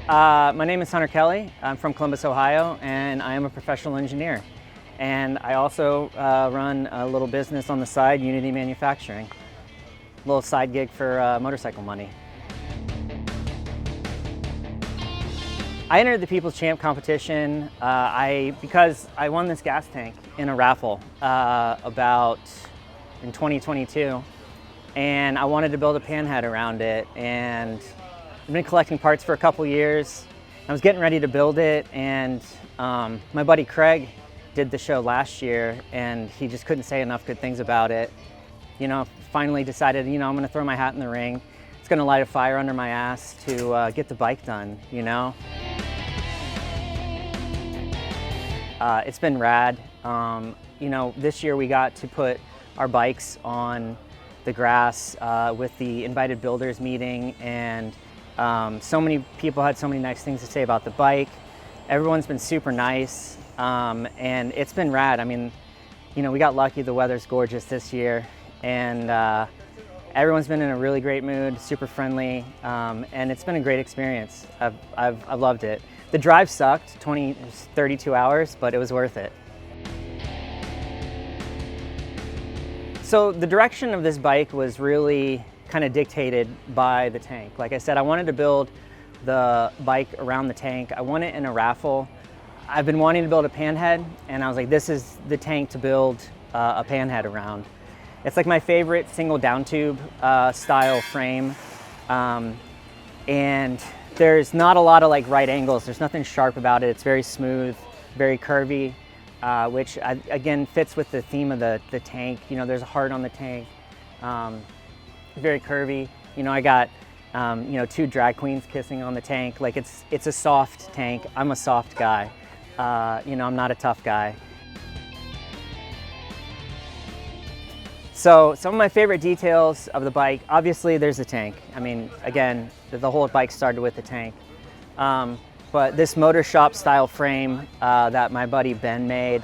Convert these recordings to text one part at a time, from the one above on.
My name is Hunter Kelly. I'm from Columbus, Ohio, and I am a professional engineer. And I also run a little business on the side, Unity Manufacturing. A little side gig for motorcycle money. I entered the People's Champ competition because I won this gas tank in a raffle about in 2022, and I wanted to build a Panhead around it. And I've been collecting parts for a couple years. I was getting ready to build it, and my buddy Craig did the show last year, and he just couldn't say enough good things about it. Finally decided, I'm gonna throw my hat in the ring. It's gonna light a fire under my ass to get the bike done, It's been rad. This year we got to put our bikes on the grass with the invited builders meeting, and so many people had so many nice things to say about the bike. Everyone's been super nice, and it's been rad. We got lucky, the weather's gorgeous this year, and everyone's been in a really great mood, super friendly, and it's been a great experience. I've loved it. The drive sucked, 32 hours, but it was worth it. So the direction of this bike was really kind of dictated by the tank. Like I said, I wanted to build the bike around the tank. I won it in a raffle. I've been wanting to build a Panhead, and I was like, this is the tank to build a Panhead around. It's like my favorite single down tube style frame. And there's not a lot of right angles. There's nothing sharp about it. It's very smooth, very curvy, which again fits with the theme of the tank. There's a heart on the tank. Very curvy. I got two drag queens kissing on the tank. It's a soft tank. I'm a soft guy. I'm not a tough guy. So some of my favorite details of the bike, obviously there's the tank. Again, the whole bike started with the tank. But this motor shop style frame that my buddy Ben made.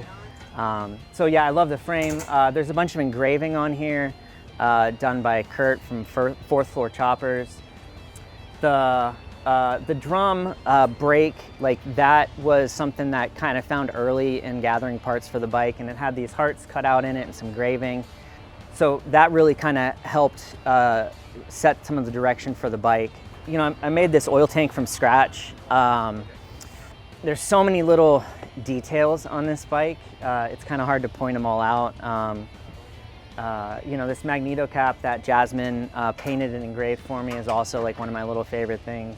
So yeah, I love the frame. There's a bunch of engraving on here done by Kurt from Fourth Floor Choppers. The drum brake, that was something that kind of found early in gathering parts for the bike, and it had these hearts cut out in it and some engraving. So that really kind of helped set some of the direction for the bike. I made this oil tank from scratch. There's so many little details on this bike. It's kind of hard to point them all out. This magneto cap that Jasmine painted and engraved for me is also one of my little favorite things.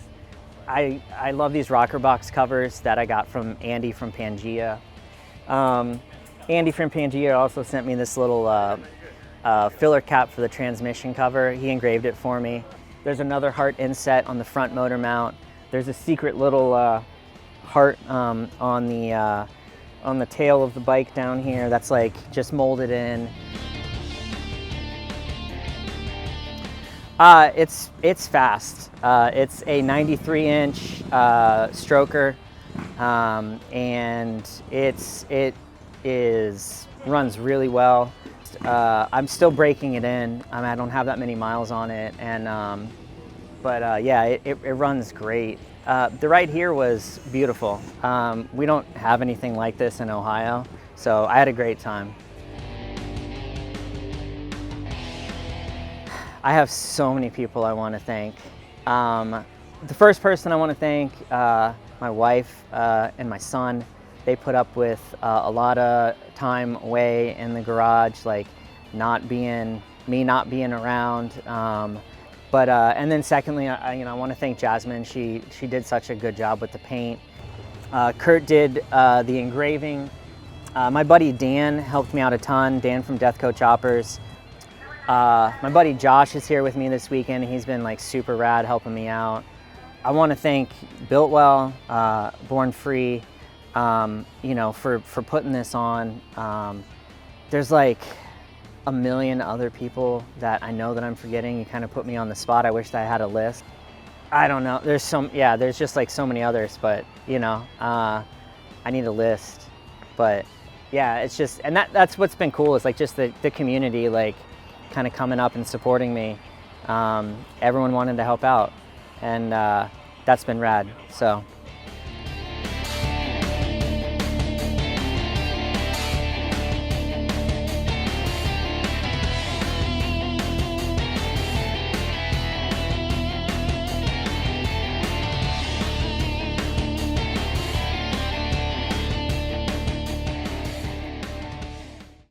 I love these rocker box covers that I got from Andy from Pangea. Andy from Pangea also sent me this little filler cap for the transmission cover. He engraved it for me. There's another heart inset on the front motor mount. There's a secret little heart on the tail of the bike down here that's just molded in. It's fast. It's a 93-inch stroker, and it runs really well. I'm still breaking it in. I don't have that many miles on it, and yeah, it runs great. The ride here was beautiful. We don't have anything like this in Ohio, so I had a great time. I have so many people I want to thank. The first person I want to thank, my wife and my son. They put up with a lot of time away in the garage, not being around. And then secondly, I want to thank Jasmine. She did such a good job with the paint. Kurt did the engraving. My buddy Dan helped me out a ton. Dan from Deathco Choppers. My buddy Josh is here with me this weekend. He's been super rad helping me out. I want to thank Biltwell, Born Free, for putting this on. There's a million other people that I know that I'm forgetting. You kind of put me on the spot. I wish that I had a list. I don't know. There's just so many others, but I need a list. But yeah, it's just, and that's what's been cool is just the community kind of coming up and supporting me. Everyone wanted to help out, and that's been rad. So